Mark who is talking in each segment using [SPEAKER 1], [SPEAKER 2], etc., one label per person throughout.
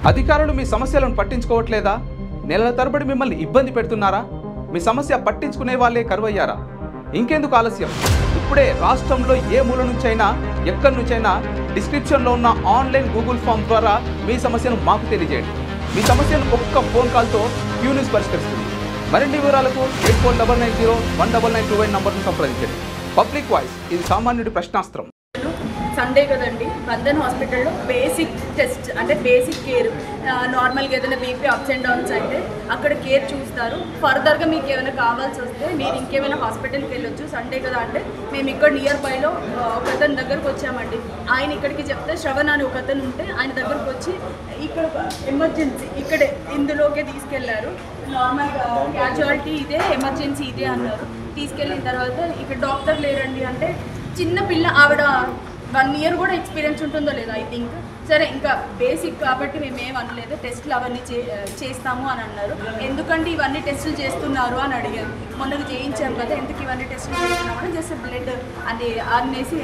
[SPEAKER 1] అధికారులు మీ సమస్యలను పట్టించుకోవట్లేదా? నెలల తరబడి మిమ్మల్ని ఇబ్బంది పెడుతున్నారా? మీ సమస్య పట్టించుకునే వాళ్ళే కరువయ్యారా? ఇంకెందుకు ఆలస్యం? ఇప్పుడే రాష్ట్రంలో ఏ మూల నుంచైనా ఎక్కడి నుంచైనా డిస్క్రిప్షన్లో ఉన్న ఆన్లైన్ గూగుల్ ఫామ్ ద్వారా మీ సమస్యను మాకు తెలియజేయండి. మీ సమస్యను ఒక్క ఫోన్ కాల్తో క్యూ న్యూస్ పరిష్కరిస్తుంది. మరిన్ని వివరాలకు 8490199929 నంబర్ను సంప్రదించండి. పబ్లిక్ వాయిస్, ఇది సామాన్యుడి ప్రశ్నాస్త్రం.
[SPEAKER 2] సండే కదండి, బంధన్ హాస్పిటల్లో బేసిక్ టెస్ట్ అంటే బేసిక్ కేర్, నార్మల్గా ఏదైనా బీపీ అప్స్ అండ్ డౌన్స్ అయితే అక్కడ కేర్ చూస్తారు. ఫర్దర్గా మీకు ఏమైనా కావాల్సి వస్తే మీరు ఇంకేమైనా హాస్పిటల్కి వెళ్ళొచ్చు. సండే కదా అంటే మేము ఇక్కడ నియర్ బైలో ఒక అతని దగ్గరకు వచ్చామండి. ఆయన ఇక్కడికి చెప్తే శ్రవణ్ అని ఒక అతను ఉంటే ఆయన దగ్గరకు వచ్చి ఇక్కడ ఎమర్జెన్సీ ఇక్కడే ఇందులోకే తీసుకెళ్లారు. నార్మల్గా క్యాజువాలిటీ ఇదే, ఎమర్జెన్సీ ఇదే అన్నారు. తీసుకెళ్ళిన తర్వాత ఇక్కడ డాక్టర్ లేరండి అంటే చిన్న పిల్ల, ఆవిడ 1 year కూడా ఎక్స్పీరియన్స్ ఉంటుందో లేదో ఐ థింక్. సరే ఇంకా బేసిక్ కాబట్టి మేము ఏం అనలేదు, టెస్టులు అవన్నీ చేస్తాము అని అన్నారు. ఎందుకంటే ఇవన్నీ టెస్టులు చేస్తున్నారు అని అడిగారు. మొన్నకు చేయించాం కదా, ఎందుకు ఇవన్నీ టెస్టులు చేస్తున్నామని జస్ట్ బ్లడ్ అది అనేసి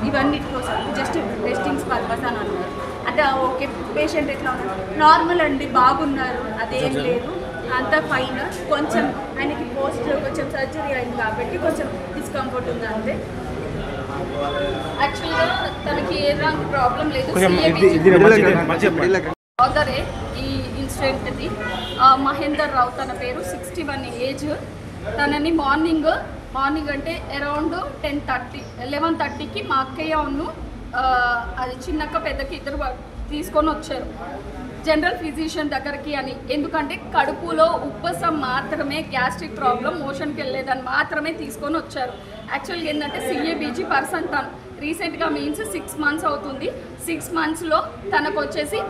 [SPEAKER 2] ఇవన్నీ కోసం జస్ట్ టెస్టింగ్స్ పర్పస్ అని అన్నారు. అంటే ఓకే, పేషెంట్ ఎట్లా ఉన్నారు? నార్మల్ అండి, బాగున్నారు, అదేం లేదు, అంతా ఫైన్. కొంచెం ఆయనకి పోస్ట్ కొంచెం సర్జరీ అయింది కాబట్టి కొంచెం డిస్కంఫర్ట్ ఉంది అంతే. యాక్చువల్గా తనకి ఏలాంటి ప్రాబ్లం లేదు. ఫాదరే ఈ ఇన్సిడెంట్ది. మహేందర్ రావు తన పేరు, 61 ఏజ్. తనని మార్నింగ్ అంటే అరౌండ్ 11:30కి మా అక్కయ్య ఉన్ను అది చిన్నక్క పెద్దకి ఇద్దరు తీసుకొని వచ్చారు జనరల్ ఫిజిషియన్ దగ్గరికి అని. ఎందుకంటే కడుపులో ఉబ్బసం మాత్రమే, గ్యాస్ట్రిక్ ప్రాబ్లం, మోషన్కి వెళ్ళేదని మాత్రమే తీసుకొని వచ్చారు. యాక్చువల్గా ఏంటంటే CABG పర్సన్ తను రీసెంట్గా మీన్స్ 6 months అవుతుంది. 6 monthsలో తనకు వచ్చేసి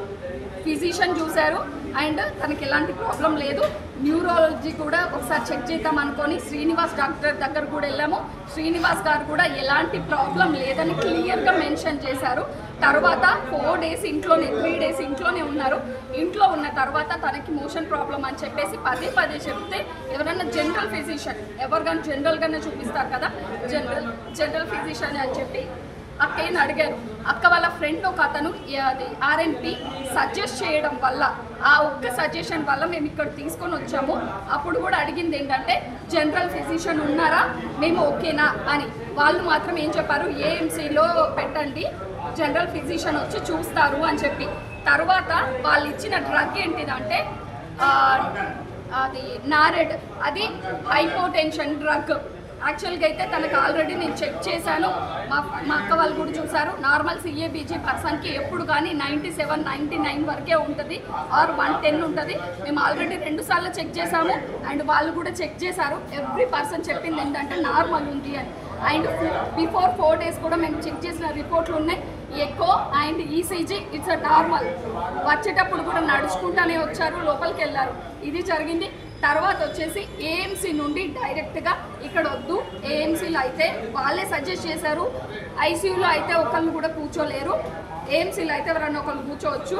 [SPEAKER 2] ఫిజిషియన్ చూశారు అండ్ తనకి ఎలాంటి ప్రాబ్లం లేదు. న్యూరాలజీ కూడా ఒకసారి చెక్ చేద్దాం అనుకొని శ్రీనివాస్ డాక్టర్ దగ్గర కూడా వెళ్ళాము. శ్రీనివాస్ గారు కూడా ఎలాంటి ప్రాబ్లం లేదని క్లియర్గా మెన్షన్ చేశారు. తర్వాత 4 days ఇంట్లోనే, 3 days ఇంట్లోనే ఉన్నారు. ఇంట్లో ఉన్న తర్వాత తనకి మోషన్ ప్రాబ్లం అని చెప్పేసి పదే చెప్తే ఎవరైనా జనరల్ ఫిజిషియన్, ఎవరికైనా జనరల్గానే చూపిస్తారు కదా, జనరల్ ఫిజిషియన్ అని చెప్పి అక్కని అడిగారు. అక్క వాళ్ళ ఫ్రెండ్ ఒక అతను అది RNP సజెస్ట్ చేయడం వల్ల, ఆ ఒక్క సజెషన్ వల్ల మేము ఇక్కడ తీసుకొని వచ్చాము. అప్పుడు కూడా అడిగింది ఏంటంటే జనరల్ ఫిజిషియన్ ఉన్నారా, మేము ఓకేనా అని. వాళ్ళు మాత్రం ఏం చెప్పారు, AMCలో పెట్టండి, జనరల్ ఫిజిషియన్ వచ్చి చూస్తారు అని చెప్పి. తర్వాత వాళ్ళు ఇచ్చిన డ్రగ్ ఏంటిదంటే అది నారెడ్, అది హైపోటెన్షన్ డ్రగ్. యాక్చువల్గా అయితే తనకు ఆల్రెడీ నేను చెక్ చేశాను, మా అక్క వాళ్ళు కూడా చూశారు. నార్మల్ CABG పర్సన్కి ఎప్పుడు కానీ 97, 99 వరకే ఉంటుంది, ఆర్ 110 ఉంటుంది. మేము ఆల్రెడీ 2 సార్లు చెక్ చేశాము అండ్ వాళ్ళు కూడా చెక్ చేశారు. ఎవ్రీ పర్సన్ చెప్పింది ఏంటంటే నార్మల్ ఉంది అని. అండ్ బిఫోర్ 4 days కూడా మేము చెక్ చేసిన రిపోర్ట్లు ఉన్నాయి. Echo and ECG it's normal. వచ్చేటప్పుడు కూడా నడుచుకుంటానే వచ్చారు, లోపలికి వెళ్ళారు. ఇది జరిగింది. తర్వాత వచ్చేసి AMC నుండి డైరెక్ట్గా ఇక్కడ వద్దు, AMCలో అయితే వాళ్ళే సజెస్ట్ చేశారు. ICUలో అయితే ఒకళ్ళు కూడా కూర్చోలేరు, AMCలో అయితే ఎవరైనా ఒకళ్ళు కూర్చోవచ్చు,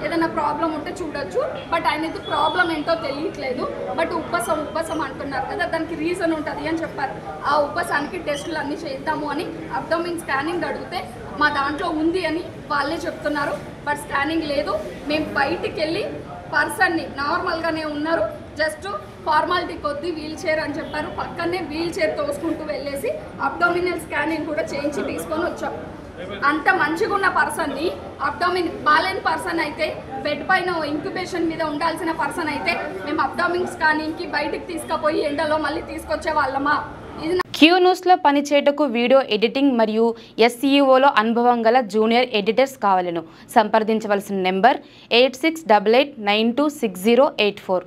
[SPEAKER 2] ఏదైనా ప్రాబ్లం ఉంటే చూడొచ్చు. బట్ ఆయనకి ప్రాబ్లం ఏంటో తెలియట్లేదు. బట్ ఉబ్బసం అంటున్నారు కదా, దానికి రీజన్ ఉంటుంది అని చెప్పారు. ఆ ఉబ్బసానికి టెస్టులు అన్నీ చేద్దాము అని అబ్డోమిన్ స్కానింగ్ అడిగితే మా దాంట్లో ఉంది అని వాళ్ళే చెప్తున్నారు. బట్ స్కానింగ్ లేదు. మేము బయటికి వెళ్ళి పర్సన్ని నార్మల్గానే ఉన్నారు, జస్ట్ ఫార్మాలిటీ కొద్దీ వీల్ చైర్ అని చెప్పారు. పక్కనే వీల్ చైర్ తోసుకుంటూ వెళ్ళేసి అబ్డోమినల్ స్కానింగ్ కూడా చేయించి తీసుకొని వచ్చాం. అంత మంచిగా ఉన్న పర్సన్ని, అబ్డోమిన్ బాలేని పర్సన్ అయితే, బెడ్ పైన ఇంక్యుబేషన్ మీద ఉండాల్సిన పర్సన్ అయితే మేము అబ్డోమిన్ స్కానింగ్కి బయటికి తీసుకుపోయి ఎండలో మళ్ళీ తీసుకొచ్చే వాళ్ళమా?
[SPEAKER 3] క్యూ న్యూస్లో పనిచేయటకు వీడియో ఎడిటింగ్ మరియు SEOలో అనుభవం గల జూనియర్ ఎడిటర్స్ కావాలను సంప్రదించవలసిన నెంబర్ 8688926084.